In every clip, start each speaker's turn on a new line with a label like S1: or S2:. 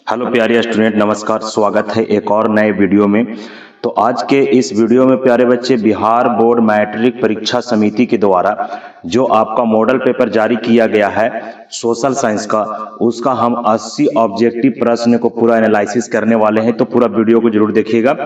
S1: Hello प्यारे student, नमस्कार। स्वागत है एक और नए वीडियो में। तो आज के इस वीडियो में प्यारे बच्चे, बिहार बोर्ड मैट्रिक परीक्षा समिति के द्वारा जो आपका मॉडल पेपर जारी किया गया है सोशल साइंस का, उसका हम 80 ऑब्जेक्टिव प्रश्न को पूरा एनालिसिस करने वाले हैं। तो पूरा वीडियो को जरूर देखिएगा।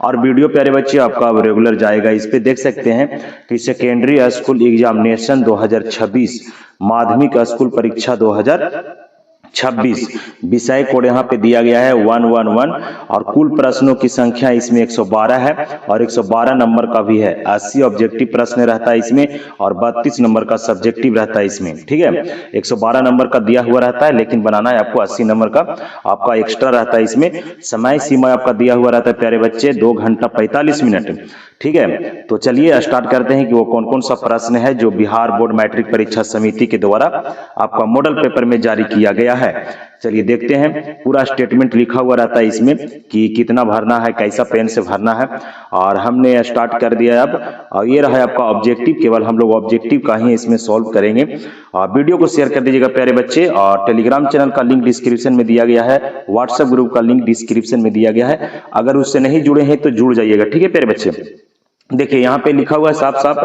S1: और वीडियो प्यारे बच्चे आपका अब रेगुलर जाएगा। इस पे देख सकते हैं कि सेकेंडरी स्कूल एग्जामिनेशन 2026 माध्यमिक स्कूल परीक्षा 2026 विषय कोड यहाँ पे दिया गया है 111 और कुल प्रश्नों की संख्या इसमें 112 है और 112 नंबर का भी है। 80 ऑब्जेक्टिव प्रश्न रहता है इसमें और 32 नंबर का सब्जेक्टिव रहता है इसमें। ठीक है, 112 नंबर का दिया हुआ रहता है, लेकिन बनाना है आपको 80 नंबर का, आपका एक्स्ट्रा रहता है इसमें। समय सीमा आपका दिया हुआ रहता है प्यारे बच्चे 2 घंटा 45 मिनट। ठीक है, तो चलिए स्टार्ट करते हैं कि वो कौन कौन सा प्रश्न है जो बिहार बोर्ड मैट्रिक परीक्षा समिति के द्वारा आपका मॉडल पेपर में जारी किया गया है। चलिए देखते हैं। पूरा स्टेटमेंट लिखा हुआ रहता है इसमें कि कितना भरना है, कैसा पेन से भरना है, और हमने स्टार्ट कर दिया अब। और ये रहा आपका ऑब्जेक्टिव, केवल हम लोग ऑब्जेक्टिव का ही इसमें सॉल्व करेंगे। और वीडियो को शेयर कर दीजिएगा प्यारे बच्चे, और टेलीग्राम चैनल का लिंक डिस्क्रिप्शन में दिया गया है, व्हाट्सएप ग्रुप का लिंक डिस्क्रिप्शन में दिया गया है। अगर उससे नहीं जुड़े हैं तो जुड़ जाइएगा। ठीक है प्यारे बच्चे, देखिए यहाँ पे लिखा हुआ है साफ साफ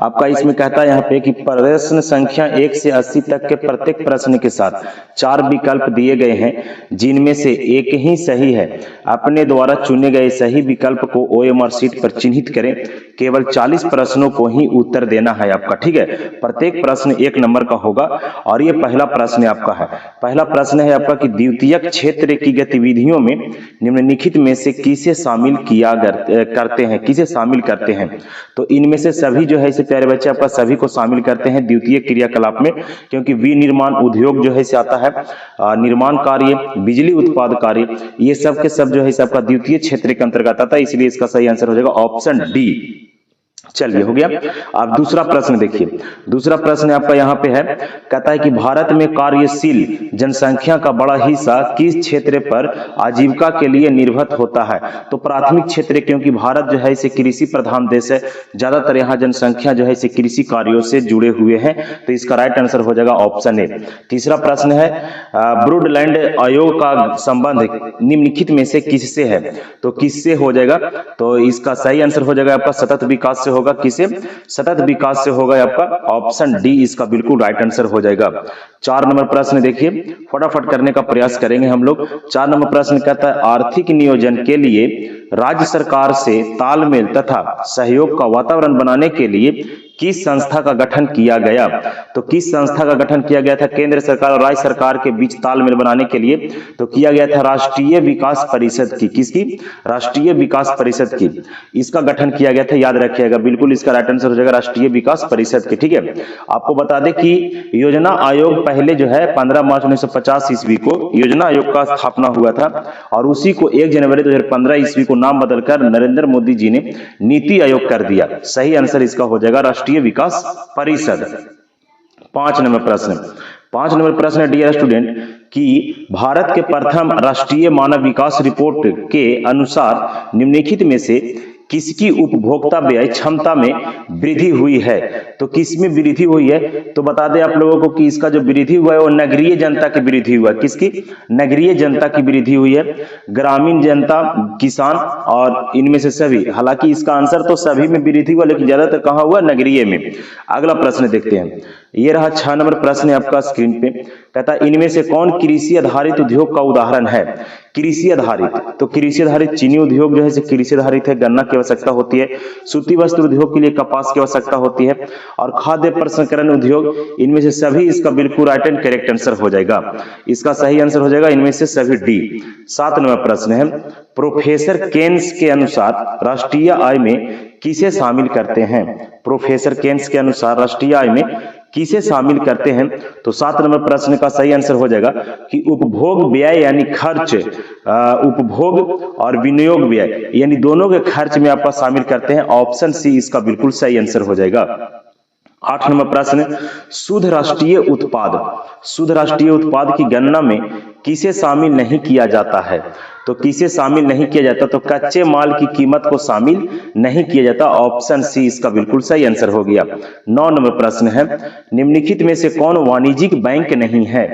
S1: आपका, इसमें कहता है यहाँ पे कि प्रश्न संख्या 1 से 80 तक के प्रत्येक प्रश्न के साथ 4 विकल्प दिए गए हैं जिनमें से एक ही सही है। अपने द्वारा चुने गए सही विकल्प को ओएमआर शीट पर चिन्हित करें। केवल 40 प्रश्नों को ही उत्तर देना है आपका। ठीक है, प्रत्येक प्रश्न 1 नंबर का होगा। और ये पहला प्रश्न आपका है। पहला प्रश्न है आपका कि द्वितीयक क्षेत्र की गतिविधियों में निम्नलिखित में से किसे शामिल किया करते हैं, किसे शामिल करते हैं। तो इनमें से सभी जो है इसे प्यारे बच्चे आपका सभी को शामिल करते हैं द्वितीय क्रियाकलाप में, क्योंकि विनिर्माण उद्योग जो है इसे आता है, निर्माण कार्य, बिजली उत्पाद कार्य, ये सब के सब जो है इसे आपका द्वितीय क्षेत्र के अंतर्गत आता है। इसलिए इसका सही आंसर हो जाएगा ऑप्शन डी। चलिए हो गया। अब दूसरा प्रश्न देखिए। दूसरा प्रश्न आपका यहाँ पे है, कहता है कि भारत में कार्यशील जनसंख्या का बड़ा हिस्सा किस क्षेत्र पर आजीविका के लिए निर्भर होता है। तो प्राथमिक क्षेत्र, क्योंकि भारत जो है इसे कृषि प्रधान देश है, ज्यादातर यहाँ जनसंख्या जो है इसे कृषि कार्यों से जुड़े हुए हैं। तो इसका राइट आंसर हो जाएगा ऑप्शन ए। तीसरा प्रश्न है, ब्रूडलैंड आयोग का संबंध निम्नलिखित में से किससे है। तो किससे हो जाएगा, तो इसका सही आंसर हो जाएगा आपका सतत विकास से होगा। किसे, सतत विकास से होगा आपका ऑप्शन डी, इसका बिल्कुल राइट आंसर हो जाएगा। 4 नंबर प्रश्न देखिए, फटाफट करने का प्रयास करेंगे हम लोग। 4 नंबर प्रश्न कहता है, आर्थिक नियोजन के लिए राज्य सरकार से तालमेल तथा सहयोग का वातावरण बनाने के लिए किस संस्था का गठन किया गया। तो किस संस्था का गठन किया गया था केंद्र सरकार और राज्य सरकार के बीच तालमेल बनाने के लिए। तो किया गया था राष्ट्रीय विकास परिषद की। किसकी, राष्ट्रीय विकास परिषद की इसका गठन किया गया था, याद रखिएगा। बिल्कुल इसका राइट आंसर हो जाएगा राष्ट्रीय विकास परिषद की। ठीक है, आपको बता दें कि योजना आयोग पहले जो है 15 मार्च 1950 ईस्वी को योजना आयोग का स्थापना हुआ था, और उसी को 1 जनवरी 2015 ईस्वी को नाम बदलकर नरेंद्र मोदी जी ने नीति आयोग कर दिया। सही आंसर इसका हो जाएगा राष्ट्रीय विकास परिषद। 5 नंबर प्रश्न। 5 नंबर प्रश्न डियर स्टूडेंट कि भारत के प्रथम राष्ट्रीय मानव विकास रिपोर्ट के अनुसार निम्नलिखित में से किसकी उपभोक्ता व्यय क्षमता में वृद्धि हुई है। तो किसमें वृद्धि हुई है, तो बता दें आप लोगों को कि इसका जो वृद्धि हुआ है वो नगरीय जनता की वृद्धि हुआ है। किसकी, नगरीय जनता की वृद्धि हुई है, ग्रामीण जनता, किसान और इनमें से सभी। हालांकि इसका आंसर तो सभी में वृद्धि हुआ, लेकिन ज्यादातर कहां हुआ, नगरीय में। अगला प्रश्न देखते हैं। ये रहा 6 नंबर प्रश्न आपका स्क्रीन पे, कहता है इनमें से कौन कृषि आधारित उद्योग का उदाहरण है। कृषि आधारित, तो कृषि आधारित चीनी उद्योग जो है कृषि आधारित है, गन्ना की आवश्यकता होती है। सूती वस्त्र उद्योग के लिए कपास की आवश्यकता होती है, और खाद्य प्रसंस्करण उद्योग, इनमें से सभी इसका बिल्कुल राइट एंड करेक्ट आंसर हो जाएगा। इसका सही आंसर हो जाएगा इनमें से सभी डी। 7 नंबर प्रश्न है, प्रोफेसर केन्स के अनुसार राष्ट्रीय आय में किसे शामिल करते हैं। प्रोफेसर केन्स के अनुसार राष्ट्रीय आय में किसे शामिल करते हैं। तो 7 नंबर प्रश्न का सही आंसर हो जाएगा कि उपभोग व्यय यानी खर्च, उपभोग और विनियोग व्यय यानी दोनों के खर्च में आपका शामिल करते हैं। ऑप्शन सी इसका बिल्कुल सही आंसर हो जाएगा। 8 नंबर प्रश्न, शुद्ध राष्ट्रीय उत्पाद, शुद्ध राष्ट्रीय उत्पाद की गणना में किसे शामिल नहीं किया जाता है। तो तो किसे शामिल नहीं किया जाता? तो कच्चे माल की कीमत को शामिल नहीं किया जाता। ऑप्शन सी इसका बिल्कुल सही आंसर हो गया। 9 नंबर प्रश्न है, निम्नलिखित में से कौन वाणिज्यिक बैंक नहीं है?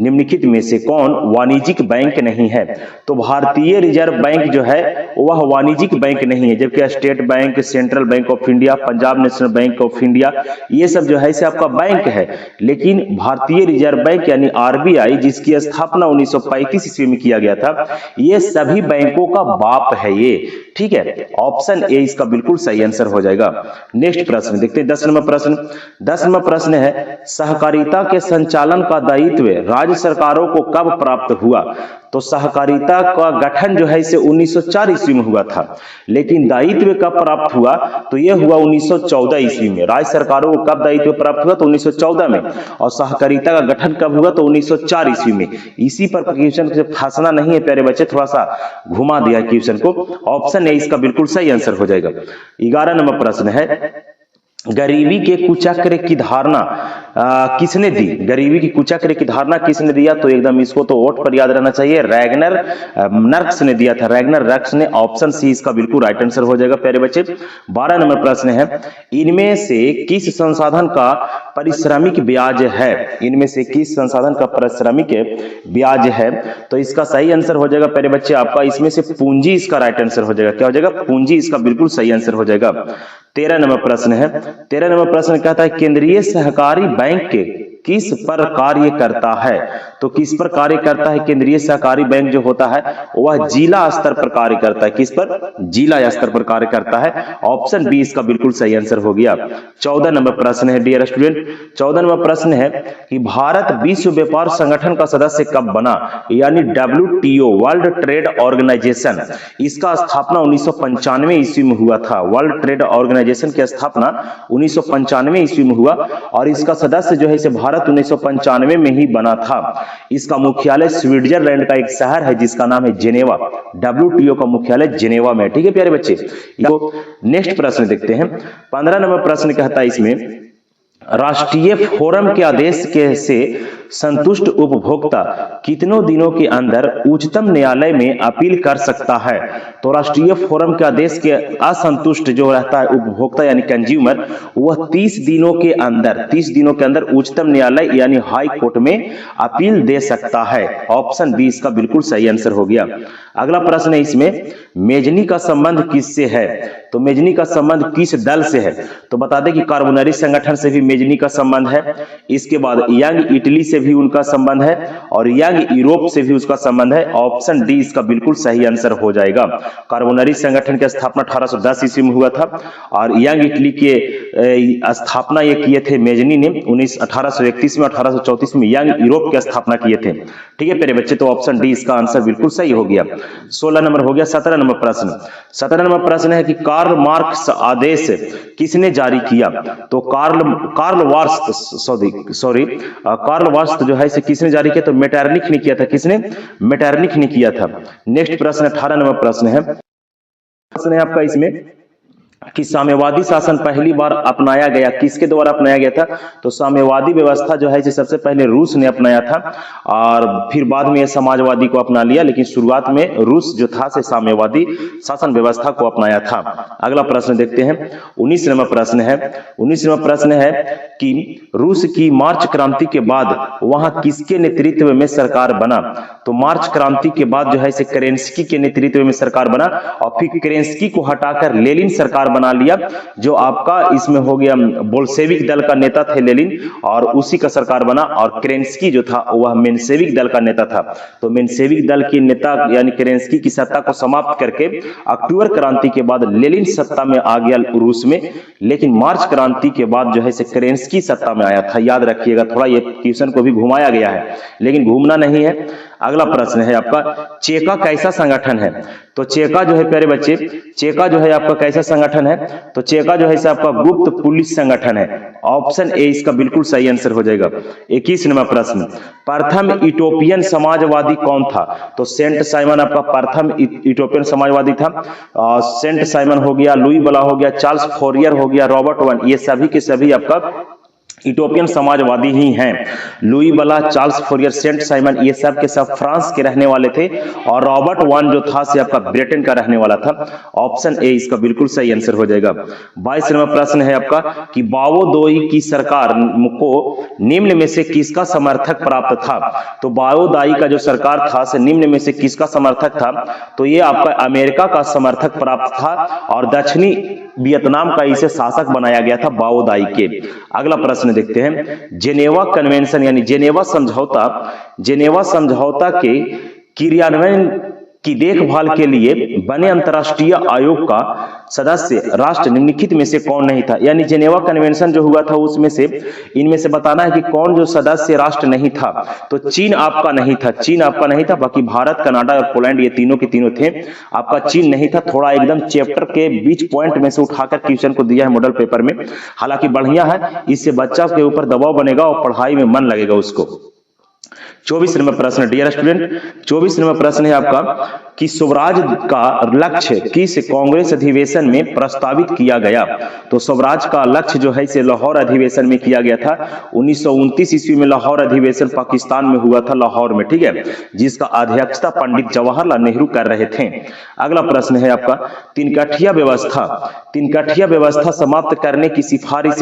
S1: निम्नलिखित में से कौन वाणिज्यिक बैंक नहीं है? तो भारतीय रिजर्व बैंक जो है वह वाणिज्यिक बैंक नहीं है, जबकि state bank, central bank of India, Punjab national bank of India, ये सब जो है इसे आपका बैंक है। लेकिन भारतीय रिजर्व बैंक यानी आरबीआई, जिसकी स्थापना 1935 ईस्वी में किया गया था, ये सभी बैंकों का बाप है ये। ठीक है, ऑप्शन ए इसका बिल्कुल सही आंसर हो जाएगा। नेक्स्ट प्रश्न देखते हैं 10 नंबर प्रश्न। 10 नंबर प्रश्न है, सहकारिता के संचालन का दायित्व राज्य सरकारों को कब प्राप्त हुआ? तो सहकारिता का गठन जो है इसे 1904 ईस्वी में हुआ था, लेकिन दायित्व कब प्राप्त हुआ? तो यह हुआ 1914 ईस्वी में। राज्य सरकारों को कब दायित्व प्राप्त हुआ? तो 1914 में। और सहकारिता का गठन कब हुआ? तो 1904 ईस्वी में। इसी पर क्वेश्चन से फंसना नहीं है प्यारे बच्चे, थोड़ा सा घुमा दिया क्वेश्चन को। ऑप्शन ए इसका बिल्कुल सही आंसर हो जाएगा। 11 नंबर प्रश्न है, गरीबी के कुचक्र की धारणा किसने दी? गरीबी की कुचक्र की धारणा किसने दिया? तो एकदम इसको तो ओट पर याद रहना चाहिए, रैगनर नर्क्स ने दिया था, रैगनर नर्क्स ने। ऑप्शन सी इसका बिल्कुल राइट आंसर हो जाएगा प्यारे बच्चे। 12 नंबर प्रश्न है, इनमें से किस संसाधन का पारिश्रमिक ब्याज है? इनमें से किस संसाधन का पारिश्रमिक ब्याज है? तो इसका सही आंसर हो जाएगा प्यारे बच्चे आपका, इसमें से पूंजी इसका राइट आंसर हो जाएगा। क्या हो जाएगा? पूंजी इसका बिल्कुल सही आंसर हो जाएगा। 13 नंबर प्रश्न है, 13 नंबर प्रश्न कहता है, केंद्रीय सहकारी बैंक किस पर कार्य करता है? तो किस पर कार्य करता है? केंद्रीय सहकारी बैंक जो होता है वह जिला स्तर पर कार्य करता है। किस पर? जिला स्तर पर कार्य करता है। ऑप्शन बी इसका बिल्कुल सही आंसर हो गया। 14 नंबर प्रश्न है डियर स्टूडेंट, 14 नंबर प्रश्न है कि भारत विश्व व्यापार संगठन का सदस्य कब बना? यानी WTO, वर्ल्ड ट्रेड ऑर्गेनाइजेशन, इसका स्थापना 1995 ईस्वी में हुआ था। वर्ल्ड ट्रेड ऑर्गेनाइजेशन की स्थापना 1995 ईस्वी में हुआ और इसका सदस्य जो है इसे भारत 1995 में ही बना था। इसका मुख्यालय स्विट्जरलैंड का एक शहर है जिसका नाम है जेनेवा। WTO का मुख्यालय जेनेवा में। ठीक है प्यारे बच्चे। नेक्स्ट प्रश्न देखते हैं। 15 नंबर प्रश्न कहता है इसमें, राष्ट्रीय फोरम के आदेश के से संतुष्ट उपभोक्ता कितनों दिनों के अंदर उच्चतम न्यायालय में अपील कर सकता है? तो राष्ट्रीय फोरम के आदेश के असंतुष्ट जो रहता है उपभोक्ता यानी कंज्यूमर, वह 30 दिनों के अंदर उच्चतम न्यायालय यानी हाई कोर्ट में अपील दे सकता है। ऑप्शन बी इसका बिल्कुल सही आंसर हो गया। अगला प्रश्न है इसमें, मेजनी का संबंध किससे है? तो मेजनी का संबंध किस दल से है? तो बता दें कि कार्बोनरी संगठन से भी मेजनी का संबंध है। इसके बाद यंग इटली से भी उनका संबंध है और यंग यूरोप से भी उसका संबंध है। ऑप्शन डी इसका बिल्कुल सही आंसर हो जाएगा। कार्बोनरी संगठन की स्थापना 1810 ईस्वी में हुआ था और यंग इटली के स्थापना ये किए थे मेजनी ने 1831 में, 1834 में यंग यूरोप की स्थापना किए थे। ठीक है प्यारे बच्चे, तो ऑप्शन डी इसका आंसर बिल्कुल सही हो गया। 16 नंबर हो गया। 17 नंबर प्रश्न। 17 नंबर प्रश्न है कि कार्ल मार्क्स आदेश किसने जारी किया? तो कार्ल वार्स्ट जो है इसे किसने जारी किया? तो मेटरनिख ने किया था। किसने? मेटरनिख ने किया था। नेक्स्ट प्रश्न 18 नंबर प्रश्न है। प्रश्न है आपका इसमें कि साम्यवादी शासन पहली बार अपनाया गया किसके द्वारा अपनाया गया था? तो साम्यवादी व्यवस्था जो है इसे सबसे पहले रूस ने अपनाया था और फिर बाद में समाजवादी को अपना लिया, लेकिन शुरुआत में रूस जो था से साम्यवादी शासन व्यवस्था को अपनाया था। अगला प्रश्न देखते हैं। 19 नंबर प्रश्न है। 19 नंबर प्रश्न है कि रूस की मार्च क्रांति के बाद वहां किसके नेतृत्व में सरकार बना? तो मार्च क्रांति के बाद जो है इसे केरेंस्की के नेतृत्व में सरकार बना और फिर केरेंस्की को हटाकर लेनिन सरकार बना लिया, जो आपका इसमें हो गया बोल्शेविक दल का नेता थे लेनिन और उसी का सरकार बना। और केरेंस्की जो था वह मेंशेविक दल का नेता था। तो मेंशेविक दल के नेता यानी केरेंस्की की सत्ता को समाप्त करके अक्टूबर क्रांति के बाद लेनिन सत्ता में आ गया रूस में, लेकिन मार्च क्रांति के बाद जो है केरेंस्की सत्ता में आया था। याद रखिएगा, थोड़ा ये क्वेश्चन को भी घुमाया गया है लेकिन घूमना नहीं है। अगला प्रश्न है आपका, चेका कैसा संगठन है? तो चेका जो है प्यारे बच्चे, चेका जो है आपका कैसा संगठन है? तो चेका जो है आपका गुप्त पुलिस संगठन है। ऑप्शन ए इसका बिल्कुल सही आंसर हो जाएगा। 21 नंबर प्रश्न, प्रथम यूटोपियन समाजवादी कौन था? तो सेंट साइमन आपका प्रथम यूटोपियन समाजवादी था। सेंट साइमन हो गया, लुई बला हो गया, चार्ल्स फोरियर हो गया, रॉबर्ट वन, ये सभी के सभी आपका यूटोपियन समाजवादी ही हैं। लुई बला, चार्ल्स फोरियर, सेंट साइमन, ये सब के सब फ्रांस के रहने वाले थे और रॉबर्ट वान जो था से आपका ब्रिटेन का रहने वाला था। ऑप्शन ए इसका बिल्कुल सही आंसर हो जाएगा। 22 नंबर प्रश्न है आपका कि बाओ दोई की सरकार को निम्न में से किसका समर्थक प्राप्त था। तो बाओ दाई का जो सरकार था से निम्न में से किसका समर्थक था, तो ये आपका अमेरिका का समर्थक प्राप्त था और दक्षिणी वियतनाम का इसे शासक बनाया गया था बाओ दाई के। अगला प्रश्न देखते हैं, जेनेवा कन्वेंशन यानी जेनेवा समझौता के क्रियान्वयन की देखभाल के लिए बने अंतर्राष्ट्रीय आयोग का सदस्य राष्ट्र निम्नलिखित में से कौन नहीं था। यानी जेनेवा कन्वेंशन जो हुआ था उसमें से इनमें से बताना है कि कौन जो सदस्य राष्ट्र नहीं था। तो चीन आपका नहीं था, बाकी भारत, कनाडा और पोलैंड ये तीनों के तीनों थे। आपका चीन नहीं था। थोड़ा एकदम चैप्टर के बीच पॉइंट में से उठाकर क्वेश्चन को दिया है मॉडल पेपर में, हालांकि बढ़िया है, इससे बच्चा के ऊपर दबाव बनेगा और पढ़ाई में मन लगेगा उसको। 24 नंबर प्रश्न, डियर स्टूडेंट, 24 नंबर प्रश्न है आपका कि स्वराज का लक्ष्य किस कांग्रेस अधिवेशन में प्रस्तावित किया गया। तो स्वराज का लक्ष्य जो है इसे लाहौर अधिवेशन में किया गया था। 1929 ईस्वी में लाहौर अधिवेशन पाकिस्तान में हुआ था, लाहौर में, ठीक है, जिसका अध्यक्षता पंडित जवाहरलाल नेहरू कर रहे थे। अगला प्रश्न है आपका, तीनकठिया व्यवस्था समाप्त करने की सिफारिश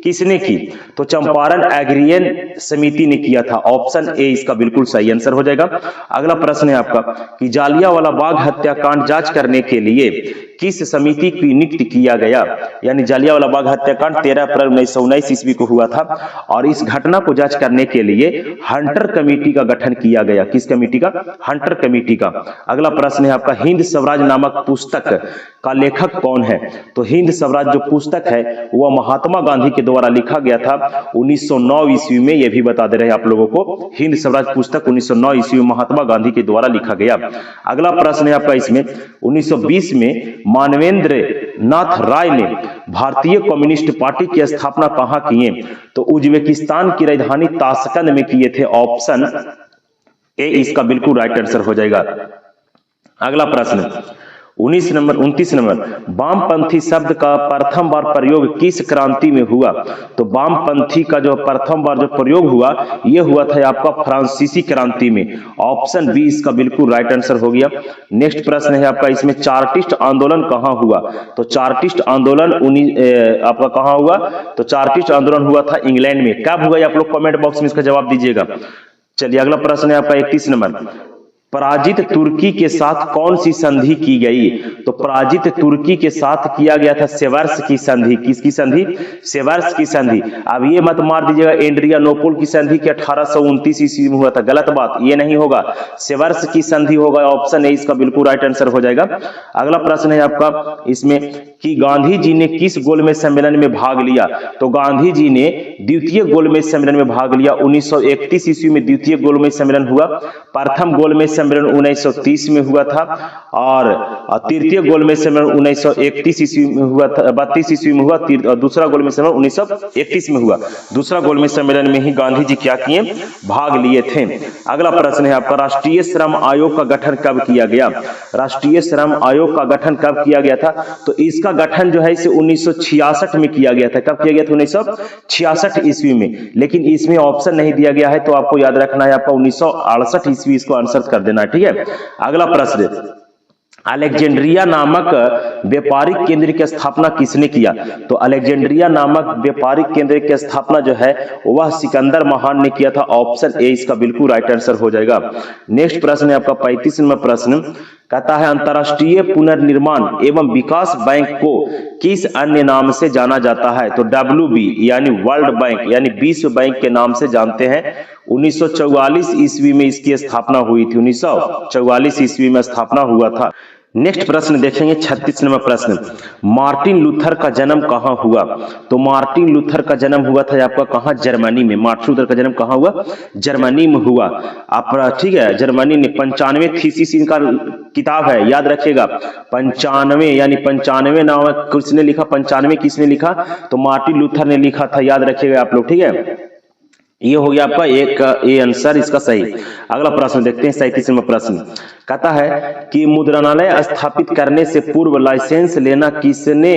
S1: किसने की। तो चंपारण एग्रीयन समिति ने किया था। ऑप्शन ए इसका बिल्कुल सही आंसर हो जाएगा। अगला प्रश्न है आपका कि जालियांवाला बाग हत्याकांड जांच करने के लिए किस समिति की नियुक्ति किया गया। यानी जालियांवाला बाग हत्याकांड 13 अप्रैल 1919 ईस्वी को हुआ था और इस घटना को जांच करने के लिए हंटर कमेटी का गठन किया गया। किस कमेटी का? हंटर कमेटी का। अगला प्रश्न है आपका, हिंद स्वराज नामक पुस्तक का लेखक कौन है। तो हिंद स्वराज जो पुस्तक है वह महात्मा गांधी के द्वारा लिखा गया था 1909 ईस्वी में। यह भी बता दे रहे हैं आप लोगों को, हिंद स्वराज पुस्तक 1909 ईस्वी में महात्मा गांधी के द्वारा लिखा गया। अगला प्रश्न है आपका इसमें, 1920 में मानवेंद्र नाथ राय ने भारतीय कम्युनिस्ट पार्टी की स्थापना कहां किए। तो उज्बेकिस्तान की राजधानी ताशकंद में किए थे। ऑप्शन ए इसका बिल्कुल राइट आंसर हो जाएगा। अगला प्रश्न 29 नंबर, वामपंथी शब्द का प्रथम बार प्रयोग किस क्रांति में हुआ। तो वामपंथी का जो प्रथम बार जो प्रयोग हुआ यह हुआ था आपका फ्रांसीसी क्रांति में। ऑप्शन बी इसका बिल्कुल राइट आंसर हो गया। नेक्स्ट प्रश्न है आपका इसमें, चार्टिस्ट आंदोलन कहां हुआ। तो चार्टिस्ट आंदोलन आपका कहां हुआ। तो चार्टिस्ट आंदोलन हुआ था इंग्लैंड में। कब हुआ आप लोग कमेंट बॉक्स में इसका जवाब दीजिएगा। चलिए अगला प्रश्न है आपका 31 नंबर, पराजित तुर्की के साथ कौन सी संधि की गई। तो पराजित तुर्की के साथ किया गया था सेवर्स की संधि। किसकी संधि? सेवर्स की संधि। अब ये मत मार दीजिएगा एड्रियानोपल की संधि के 1829 ईस्वी में हुआ था, गलत बात, ये नहीं होगा, सेवर्स की संधि होगा। ऑप्शन ए इसका बिल्कुल राइट आंसर हो जाएगा। अगला प्रश्न है आपका इसमें कि गांधी जी ने किस गोलमेज सम्मेलन में भाग लिया। तो गांधी जी ने द्वितीय गोलमेज सम्मेलन में भाग लिया। 1931 ईस्वी में द्वितीय गोलमेज सम्मेलन हुआ। प्रथम गोलमेज सम्मेलन 1930 में हुआ था और तृतीय गोलमेज सम्मेलन 1931 ईस्वी में हुआ था, 32 ईस्वी में हुआ। दूसरा गोलमेज सम्मेलन 1931 में हुआ। दूसरा गोलमेज सम्मेलन में ही गांधी जी क्या किए? भाग लिए थे। अगला प्रश्न है आपका, राष्ट्रीय श्रम आयोग का गठन कब किया गया। राष्ट्रीय श्रम आयोग का गठन कब किया गया था। तो इसका गठन जो है इसे 1966 में किया गया था। कब किया गया था? 1966 ईस्वी में। लेकिन इसमें ऑप्शन नहीं दिया गया है तो आपको याद रखना है आपका 1968 ईस्वी, इसको आंसर कर देना है, ठीक है। अगला प्रश्न, अलेक्जेंड्रिया नामक व्यापारिक केंद्र की स्थापना किसने किया। तो अलेक्जेंड्रिया नामक व्यापारिक केंद्र की स्थापना जो है वह सिकंदर महान ने किया था। ऑप्शन ए इसका बिल्कुल राइट आंसर हो जाएगा। नेक्स्ट प्रश्न है आपका 35 नंबर प्रश्न, कहता है अंतरराष्ट्रीय पुनर्निर्माण एवं विकास बैंक को किस अन्य नाम से जाना जाता है। तो WB यानी वर्ल्ड बैंक यानी विश्व बैंक के नाम से जानते हैं। 1944 ईस्वी में इसकी स्थापना हुई थी। 1944 ईस्वी में स्थापना हुआ था। नेक्स्ट प्रश्न देखेंगे 36 नंबर प्रश्न, मार्टिन लूथर का जन्म कहां हुआ। तो मार्टिन लूथर का जन्म हुआ था आपका कहां? जर्मनी में। मार्टिन लूथर का जन्म कहां हुआ? जर्मनी में हुआ। आप ठीक है, जर्मनी ने 95 थीसिस इनका किताब है, याद रखिएगा 95 यानी 95 नाम किसने लिखा? 95 किसने लिखा? तो मार्टिन लूथर ने लिखा था, याद रखिएगा आप लोग, ठीक है। ये हो गया आपका एक ये आंसर इसका सही। अगला प्रश्न देखते हैं 37वां प्रश्न कहता है कि मुद्रणालय स्थापित करने से पूर्व लाइसेंस लेना किसने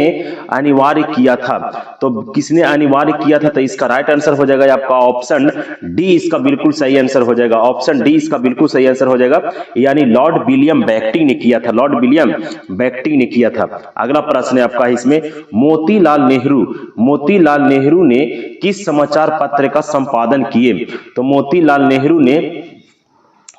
S1: अनिवार्य किया था? तो किसने अनिवार्य किया था? तो इसका राइट आंसर हो जाएगा आपका ऑप्शन डी, इसका बिल्कुल सही आंसर हो जाएगा। ऑप्शन डी इसका बिल्कुल सही आंसर हो जाएगा, यानी लॉर्ड विलियम बेंटिंक ने किया था। लॉर्ड विलियम बेंटिंक ने किया था। अगला प्रश्न है आपका इसमें, मोतीलाल नेहरू ने किस समाचार पत्र का संपादन किए? तो मोतीलाल नेहरू ने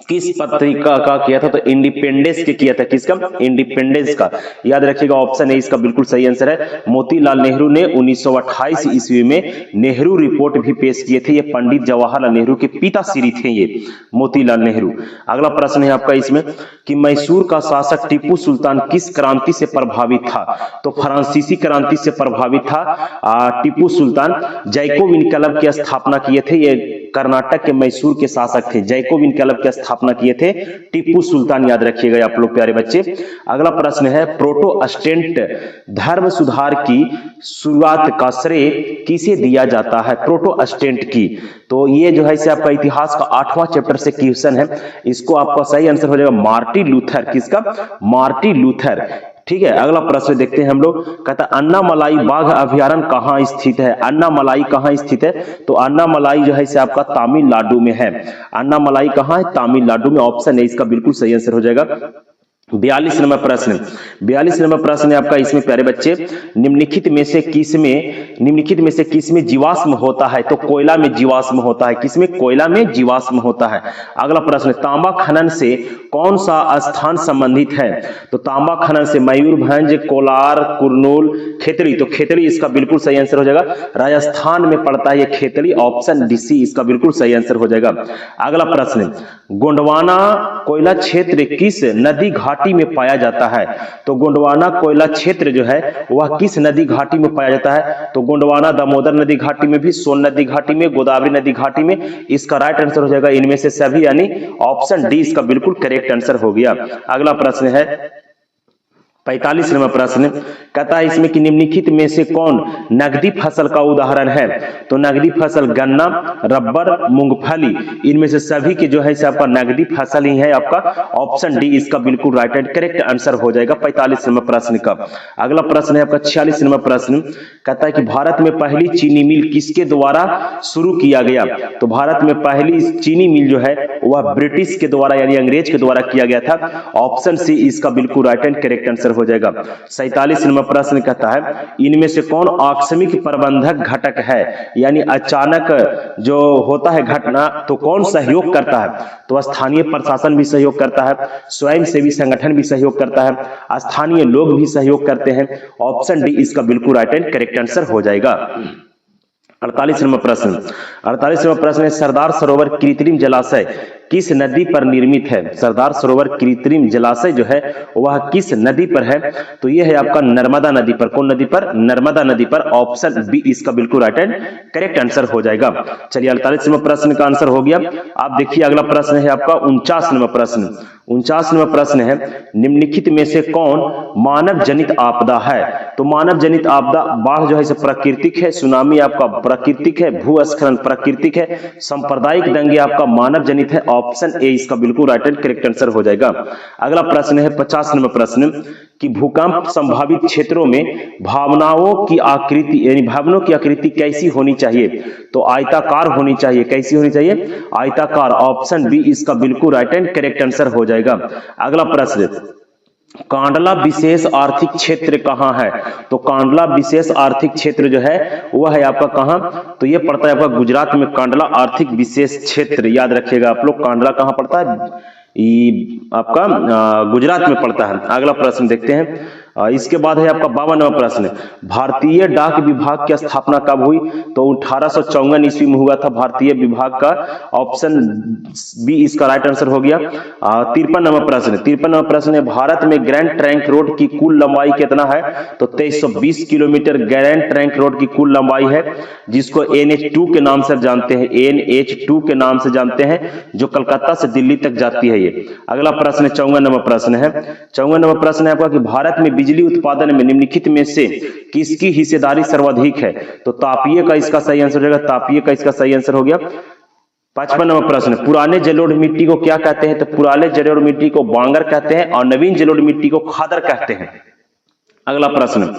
S1: किस पत्रिका का किया था? तो इंडिपेंडेंस के किया था। किसका? इंडिपेंडेंस का। याद रखिएगा ऑप्शन ए इसका बिल्कुल सही आंसर है। मोतीलाल नेहरू ने 1928 ईस्वी में नेहरू रिपोर्ट भी पेश किए थे। ये पंडित जवाहरलाल नेहरू के पिताश्री थे ये मोतीलाल नेहरू। अगला प्रश्न है आपका इसमें कि मैसूर का शासक टीपू सुल्तान किस क्रांति से प्रभावित था? तो फ्रांसीसी क्रांति से प्रभावित था टीपू सुल्तान। जैकोब इनकलाब की स्थापना किए थे। ये कर्नाटक के मैसूर के शासक थे। जैकोब इनकलाब की स्थापना किए थे टीपू सुल्तान। याद रखिएगा आप लोग प्यारे बच्चे। अगला प्रश्न है, प्रोटेस्टेंट धर्म सुधार की शुरुआत का श्रेय किसे दिया जाता है? प्रोटेस्टेंट की। तो ये जो है इसे आपका इतिहास का 8वां चैप्टर से क्वेश्चन है। इसको आपका सही आंसर हो जाएगा मार्टिन लूथर। किसका? Martin Luther. ठीक है, अगला प्रश्न देखते हैं हम लोग। कहता है अन्नामलाई बाघ अभयारण्य कहाँ स्थित है? अन्नामलाई कहाँ स्थित है? तो अन्नामलाई जो है इसे आपका तमिलनाडु में है। अन्नामलाई कहाँ है? तमिलनाडु में। ऑप्शन है इसका बिल्कुल सही आंसर हो जाएगा। 42 नंबर प्रश्न है आपका इसमें प्यारे बच्चे, निम्नलिखित में से किसमें जीवाश्म होता है? तो कोयला में जीवाश्म होता है। किसमें? कोयला में जीवाश्म होता है। अगला प्रश्न, तांबा खनन से कौन सा स्थान संबंधित है? तो तांबा खनन से मयूरभंज, कोलार, कुरनूल, खेतड़ी। तो खेतड़ी इसका बिल्कुल सही आंसर हो जाएगा। राजस्थान में पड़ता है ये खेतड़ी। ऑप्शन डी सी इसका बिल्कुल सही आंसर हो जाएगा। अगला प्रश्न, गोंडवाना कोयला क्षेत्र किस नदी घाटी में पाया जाता है? तो गोंडवाना कोयला क्षेत्र जो है वह किस नदी घाटी में पाया जाता है? तो गोंडवाना दामोदर नदी घाटी में भी, सोन नदी घाटी में, गोदावरी नदी घाटी में। इसका राइट आंसर हो जाएगा इनमें से सभी, यानी ऑप्शन डी इसका बिल्कुल करेक्ट आंसर हो गया। अगला प्रश्न है 45 नंबर प्रश्न, कहता है इसमें कि निम्नलिखित में से कौन नगदी फसल का उदाहरण है? तो नगदी फसल गन्ना, रबर, मूंगफली, इनमें से सभी के जो है आपका नगदी फसल ही है। आपका ऑप्शन डी इसका बिल्कुल राइट एंड करेक्ट आंसर हो जाएगा 45 नंबर प्रश्न का। अगला प्रश्न है आपका 46 नंबर प्रश्न, कहता है कि भारत में पहली चीनी मिल किसके द्वारा शुरू किया गया? तो भारत में पहली चीनी मिल जो है वह ब्रिटिश के द्वारा यानी अंग्रेज के द्वारा किया गया था। ऑप्शन सी इसका बिल्कुल राइट एंड करेक्ट आंसर हो जाएगा। 47 नंबर प्रश्न कहता है इनमें से कौन आकस्मिक प्रबंधक घटक है? यानी अचानक जो होता है घटना तो कौन सहयोग करता है? तो स्थानीय प्रशासन भी सहयोग करता है, स्वयंसेवी संगठन भी सहयोग करता है, स्थानीय लोग भी सहयोग करते हैं। ऑप्शन डी इसका बिल्कुल राइट एंड करेक्ट आंसर हो जाएगा। 48 नंबर प्रश्न है, सरदार सरोवर कृत्रिम जलाशय किस नदी पर निर्मित है? सरदार सरोवर कृत्रिम जलाशय जो है वह किस नदी पर है? तो यह है आपका नर्मदा नदी पर। कौन नदी पर? नर्मदा नदी पर। ऑप्शन बी इसका बिल्कुल राइट एंड करेक्ट आंसर हो जाएगा। चलिए 48 नंबर प्रश्न का आंसर हो गया। आप देखिए अगला प्रश्न है आपका 49 नंबर प्रश्न है, निम्नलिखित में से कौन मानव जनित आपदा है? तो मानव जनित आपदा बाढ़ जो है प्राकृतिक है, सुनामी आपका प्राकृतिक है, भूस्खलन प्राकृतिक है, सांप्रदायिक दंगे आपका मानव जनित है। ऑप्शन ए इसका बिल्कुल राइट एंड करेक्ट आंसर हो जाएगा। अगला प्रश्न है 50 नंबर प्रश्न कि भूकंप संभावित क्षेत्रों में भावनाओं की आकृति कैसी होनी चाहिए? तो आयताकार होनी चाहिए। कैसी होनी चाहिए? आयताकार। ऑप्शन बी इसका बिल्कुल राइट एंड करेक्ट आंसर हो जाएगा। अगला प्रश्न, कांडला विशेष आर्थिक क्षेत्र कहां है? तो कांडला विशेष आर्थिक क्षेत्र जो है वह है आपका कहां? तो यह पड़ता है आपका गुजरात में। कांडला आर्थिक विशेष क्षेत्र, याद रखिएगा आप लोग, कांडला कहां पड़ता है? आपका गुजरात में पड़ता है। अगला प्रश्न देखते हैं। इसके बाद है आपका 52 नंबर प्रश्न, भारतीय डाक विभाग की स्थापना कब हुई? तो 1854 ईस्वी में हुआ था भारतीय विभाग का। ऑप्शन बी इसका राइट आंसर हो गया। 53 नंबर प्रश्न है, भारत में ग्रैंड ट्रंक रोड की कुल लंबाई कितना है? तो 2320 किलोमीटर ग्रैंड ट्रंक रोड की कुल लंबाई है, जिसको NH2 के नाम से जानते हैं। NH2 के नाम से जानते हैं, जो कलकत्ता से दिल्ली तक जाती है ये। अगला प्रश्न 54 नंबर प्रश्न है आपका कि भारत में बिजली उत्पादन में निम्नलिखित में से किसकी हिस्सेदारी सर्वाधिक है? तो तापीय का इसका सही आंसर हो जाएगा। तापीय का इसका सही आंसर हो गया। 55 नंबर प्रश्न, पुराने जलोढ़ मिट्टी को क्या कहते हैं? तो पुराने जलोढ़ मिट्टी को बांगर कहते हैं और नवीन जलोढ़ मिट्टी को खादर कहते हैं। अगला प्रश्न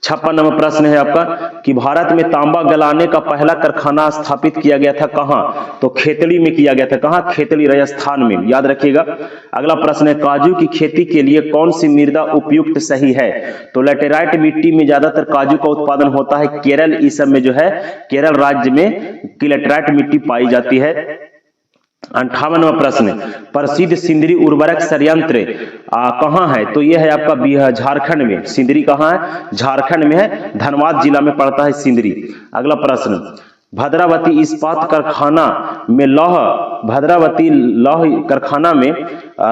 S1: 56 नंबर प्रश्न है आपका कि भारत में तांबा गलाने का पहला कारखाना स्थापित किया गया था कहां? तो खेतड़ी में किया गया था। कहां? खेतड़ी, राजस्थान में, याद रखिएगा। अगला प्रश्न है काजू की खेती के लिए कौन सी मृदा उपयुक्त सही है? तो लैटेराइट मिट्टी में ज्यादातर काजू का उत्पादन होता है। केरल, इस सब में जो है केरल राज्य में लैटेराइट मिट्टी पाई जाती है। 58वां प्रश्न, प्रसिद्ध सिंदरी उर्वरक संयंत्र कहां है? तो यह है आपका झारखंड में। सिंदरी कहां है? झारखंड में है, धनबाद जिला में पड़ता है सिंदरी। अगला प्रश्न, भद्रावती इस्पात कारखाना में भद्रावती लौह कारखाना में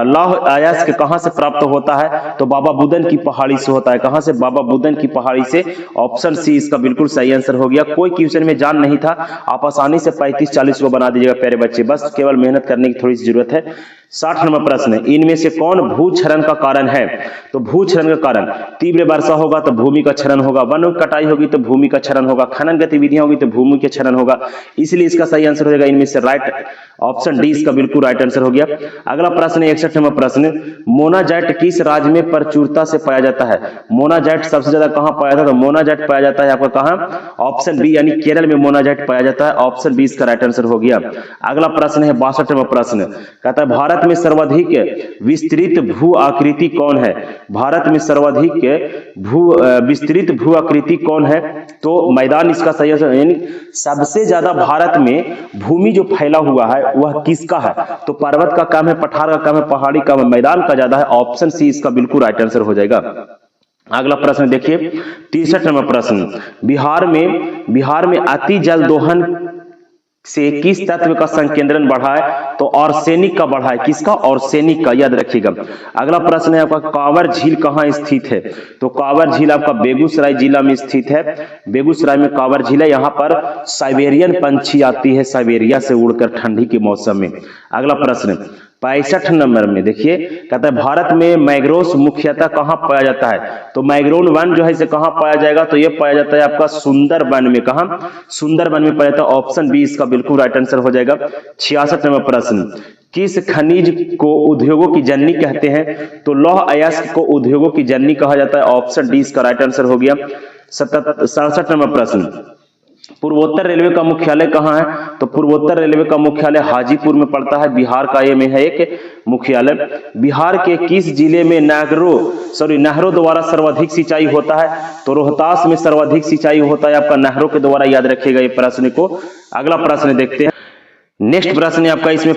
S1: लौह अयस्क कहां से प्राप्त होता है? तो बाबा बुदन की पहाड़ी से होता है। कहां से? बाबा बुदन की पहाड़ी से। ऑप्शन सी इसका बिल्कुल सही आंसर हो गया। कोई क्वेश्चन में जान नहीं था, आप आसानी से 35-40 को बना दीजिएगा प्यारे बच्चे, बस केवल मेहनत करने की थोड़ी सी जरूरत है। 60 नंबर प्रश्न, इनमें से कौन भूक्षरण का कारण है? तो भूक्षरण का कारण, तीव्र वर्षा होगा तो भूमि का क्षरण होगा, वन कटाई होगी तो भूमि का क्षरण होगा, खनन गतिविधियां होगी तो भूमि का क्षरण होगा। इसलिए इसका सही आंसर हो जाएगा इनमें से राइट ऑप्शन डी इसका बिल्कुल राइट आंसर हो गया। अगला प्रश्न 61 नंबर प्रश्न, मोनाजाइट किस राज्य में प्रचुरता से पाया जाता है? मोनाजाइट सबसे ज्यादा कहां पाया जाता है? तो मोनाजाइट पाया जाता है आपका कहां? ऑप्शन बी यानी केरल में मोनाजाइट पाया जाता है। ऑप्शन बी इसका राइट आंसर हो गया। अगला प्रश्न है 62 नंबर प्रश्न, कहता है भारत में सर्वाधिक विस्तृत भू आकृति कौन है? भारत में सर्वाधिक विस्तृत भू आकृति कौन है? तो मैदान इसका सही आंसर, यानी सबसे ज्यादा भारत में भूमि जो फैला हुआ है वह किसका है? तो पर्वत का काम है, पठार का काम है, पहाड़ी का, मैदान का ज्यादा है। ऑप्शन सी इसका बिल्कुल राइट आंसर हो जाएगा। अगला प्रश्न देखिए 63 नंबर प्रश्न, बिहार में अति जल दोहन से किस तत्व का संकेंद्रण बढ़ा है? तो आर्सेनिक का बढ़ा है। किसका? आर्सेनिक का, याद रखिएगा। अगला प्रश्न है आपका कांवर झील कहां स्थित है? तो कांवर झील आपका बेगूसराय जिला में स्थित है। बेगूसराय में कांवर झील है। यहां पर साइबेरियन पंछी आती है साइबेरिया से उड़कर ठंडी के मौसम में। अगला प्रश्न 65 नंबर में देखिए, कहता है भारत में मैंग्रोव मुख्यतः कहां पाया जाता है? तो मैंग्रोव वन जो है इसे कहां पाया जाएगा? तो यह पाया जाता है आपका सुंदरबन में। कहां? सुंदरबन में पाया जाता है। ऑप्शन बी इसका बिल्कुल राइट आंसर हो जाएगा। 66 नंबर प्रश्न, किस खनिज को उद्योगों की जननी कहते हैं? तो लौह अयस्क को उद्योगों की जननी कहा जाता है। ऑप्शन डी इसका राइट आंसर हो गया। 67 नंबर प्रश्न, पूर्वोत्तर रेलवे का मुख्यालय कहां है? तो पूर्वोत्तर रेलवे का मुख्यालय हाजीपुर में पड़ता है। बिहार का ये में है एक मुख्यालय। बिहार के किस जिले में नहरों द्वारा सर्वाधिक सिंचाई होता है? तो रोहतास में सर्वाधिक सिंचाई होता है आपका नहरों के द्वारा, याद रखिएगा ये प्रश्न को। अगला प्रश्न देखते हैं। नेक्स्ट प्रश्न है आपका, इसमें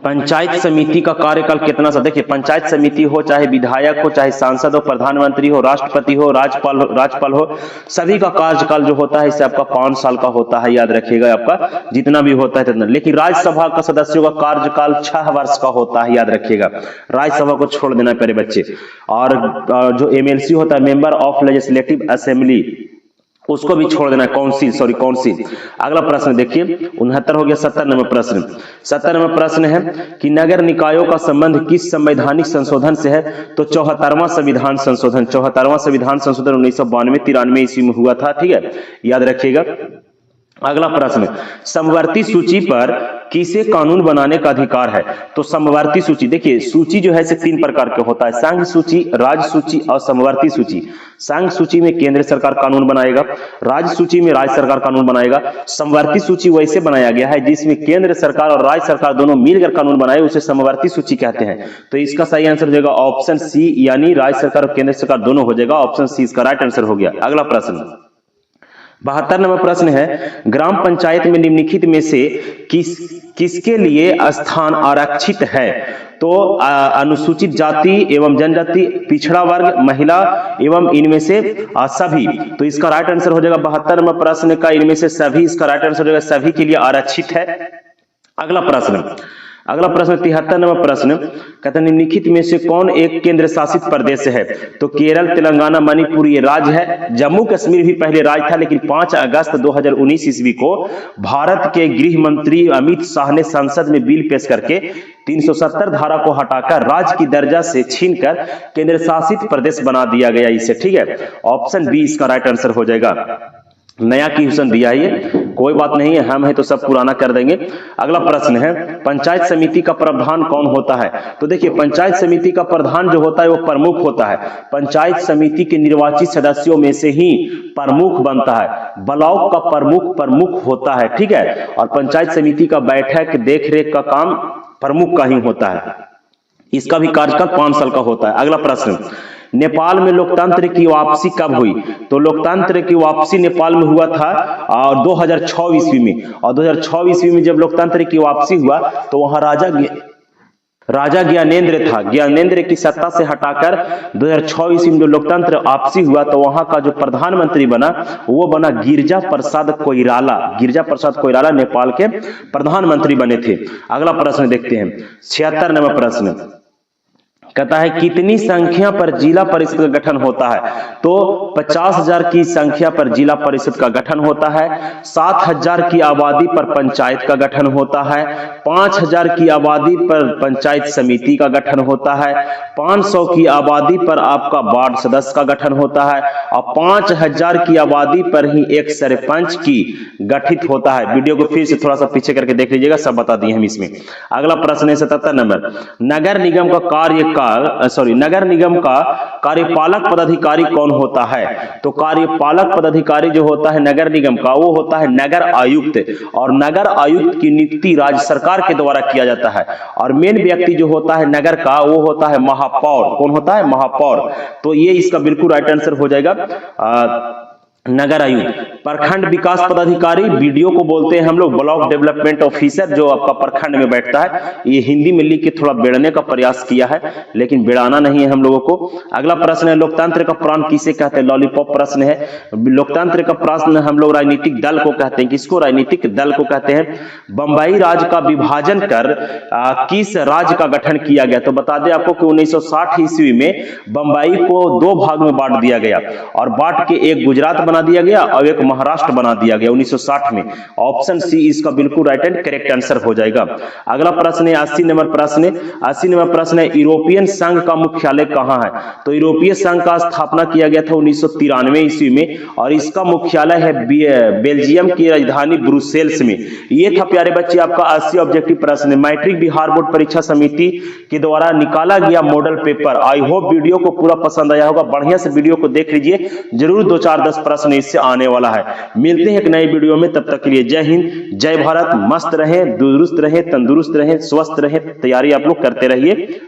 S1: पंचायत समिति का कार्यकाल कितना सा? देखिए पंचायत समिति हो, चाहे विधायक हो, चाहे सांसद हो, प्रधानमंत्री हो, राष्ट्रपति हो, राज्यपाल हो, सभी का कार्यकाल जो होता है इससे आपका 5 साल का होता है, याद रखिएगा। आपका जितना भी होता है तितना। लेकिन राज्यसभा का सदस्यों का कार्यकाल 6 वर्ष का होता है, याद रखिएगा। राज्यसभा को छोड़ देना प्यारे बच्चे। और जो MLC होता है, मेंबर ऑफ लेजिस्लेटिव असेंबली, उसको भी छोड़ देना, काउंसिल। अगला प्रश्न देखिए 69 हो गया। 70 नंबर प्रश्न, 70 नंबर प्रश्न है कि नगर निकायों का संबंध किस संवैधानिक संशोधन से है? तो 74वां संविधान संशोधन। 74वां संविधान संशोधन 1992-93 ईस्वी में हुआ था, ठीक है, याद रखिएगा। अगला प्रश्न, समवर्ती सूची पर किसे कानून बनाने का अधिकार है? तो समवर्ती सूची, देखिए सूची जो है 3 प्रकार के होता है, संघ सूची, राज्य सूची और समवर्ती सूची। संघ सूची में केंद्र सरकार कानून बनाएगा, राज्य सूची में राज्य सरकार कानून बनाएगा। समवर्ती सूची वैसे बनाया गया है जिसमें केंद्र सरकार और राज्य सरकार दोनों मिलकर कानून बनाए, उसे समवर्ती सूची कहते हैं। तो इसका सही आंसर हो जाएगा ऑप्शन सी, यानी राज्य सरकार और केंद्र सरकार दोनों हो जाएगा। ऑप्शन सी इसका राइट आंसर हो गया। अगला प्रश्न 72 नंबर प्रश्न है, ग्राम पंचायत में निम्नलिखित में से किसके लिए स्थान आरक्षित है? तो अनुसूचित जाति एवं जनजाति, पिछड़ा वर्ग, महिला एवं इनमें से सभी। तो इसका राइट आंसर हो जाएगा 72 नंबर प्रश्न का इनमें से सभी, इसका राइट आंसर हो जाएगा सभी के लिए आरक्षित है। अगला प्रश्न 73 नंबर प्रश्न, कहते हैं निम्नलिखित में से कौन एक केंद्र शासित प्रदेश है? तो केरल, तेलंगाना, मणिपुर ये राज्य है। जम्मू कश्मीर भी पहले राज्य था, लेकिन 5 अगस्त 2019 ईस्वी को भारत के गृह मंत्री अमित शाह ने संसद में बिल पेश करके 370 धारा को हटाकर राज्य की दर्जा से छीनकर केंद्र शासित प्रदेश बना दिया गया इसे, ठीक है। ऑप्शन बी इसका राइट आंसर हो जाएगा। नया क्वेश्चन दिया है ये, कोई बात नहीं है, हम है तो सब पुराना कर देंगे। अगला प्रश्न है, पंचायत समिति का प्रधान कौन होता है? तो देखिए, पंचायत समिति का प्रधान जो होता है वो प्रमुख होता है। पंचायत समिति के निर्वाचित सदस्यों में से ही प्रमुख बनता है। ब्लॉक का प्रमुख होता है, ठीक है। और पंचायत समिति का बैठक देख रेख का काम प्रमुख का ही होता है। इसका भी कार्यकाल 5 साल का होता है। अगला प्रश्न, नेपाल में लोकतंत्र की वापसी कब हुई? तो लोकतंत्र की वापसी नेपाल में हुआ था 2006 ईस्वी में। और 2006 ईस्वी में जब लोकतंत्र की वापसी हुआ तो वहां राजा ज्ञानेंद्र था। ज्ञानेंद्र की सत्ता से हटाकर 2006 ईस्वी में जो लोकतंत्र वापसी हुआ तो वहां का जो प्रधानमंत्री बना वो बना गिरिजा प्रसाद कोइराला। गिरिजा प्रसाद कोइराला नेपाल के प्रधानमंत्री बने थे। अगला प्रश्न देखते हैं, 76 नंबर प्रश्न कहता है, कितनी संख्या पर जिला परिषद का गठन होता है? तो 50,000 की संख्या पर जिला परिषद का गठन होता है। 7,000 की आबादी पर पंचायत का गठन होता है। 5,000 की आबादी पर पंचायत समिति का गठन होता है। 500 की आबादी पर आपका वार्ड सदस्य का गठन होता है। और 5,000 की आबादी पर ही एक सरपंच की गठित होता है। वीडियो को फिर से थोड़ा सा पीछे करके देख लीजिएगा, सब बता दिए हम इसमें। अगला प्रश्न है 77 नंबर, नगर निगम का कार्यपालक पदाधिकारी कौन होता है? तो कार्यपालक पदाधिकारी जो होता है नगर निगम का वो होता है नगर आयुक्त। और नगर आयुक्त की नियुक्ति राज्य सरकार के द्वारा किया जाता है। और मेन व्यक्ति जो होता है नगर का वो होता है महापौर। कौन होता है? महापौर। तो ये इसका बिल्कुल राइट आंसर हो जाएगा, नगर आयुक्त। प्रखंड विकास पदाधिकारी बीडीओ को बोलते हैं हम लोग, ब्लॉक डेवलपमेंट ऑफिसर, जो आपका प्रखंड में बैठता है। ये हिंदी में लिख के थोड़ा बेड़ने का प्रयास किया है लेकिन बेड़ाना नहीं है हम लोगों को। अगला प्रश्न है, लोकतंत्र का प्राण किसे कहते हैं? लॉलीपॉप प्रश्न है। लोकतंत्र का प्रश्न हम लोग राजनीतिक दल को कहते हैं। किसको? राजनीतिक दल को कहते हैं। बंबई राज्य का विभाजन कर किस राज्य का गठन किया गया? तो बता दें आपको कि 1960 ईस्वी में बंबई को 2 भाग में बांट दिया गया और बांट के एक गुजरात बना दिया गया और एक महाराष्ट्र बना दिया गया 1960 में। ऑप्शन सी इसका बिल्कुल राइट एंड करेक्ट आंसर हो जाएगा। अगला प्रश्न है 80 नंबर प्रश्न। 80 नंबर प्रश्न है, यूरोपियन संघ का मुख्यालय कहां है? तो यूरोपीय संघ का स्थापना किया गया था 1993 ईस्वी में और इसका मुख्यालय है बेल्जियम की राजधानी ब्रुसेल्स में। ये था प्यारे बच्चे आपका 80 ऑब्जेक्टिव प्रश्न। मैट्रिक बिहार बोर्ड परीक्षा समिति के द्वारा निकाला गया model paper. I hope video को पूरा पसंद आया होगा। बढ़िया से वीडियो को देख लीजिए, जरूर 2-4-10 प्रश्न इससे आने वाला है। मिलते हैं एक नई वीडियो में, तब तक के लिए जय हिंद, जय भारत। मस्त रहें, दुरुस्त रहें, तंदुरुस्त रहें, स्वस्थ रहें। तैयारी आप लोग करते रहिए।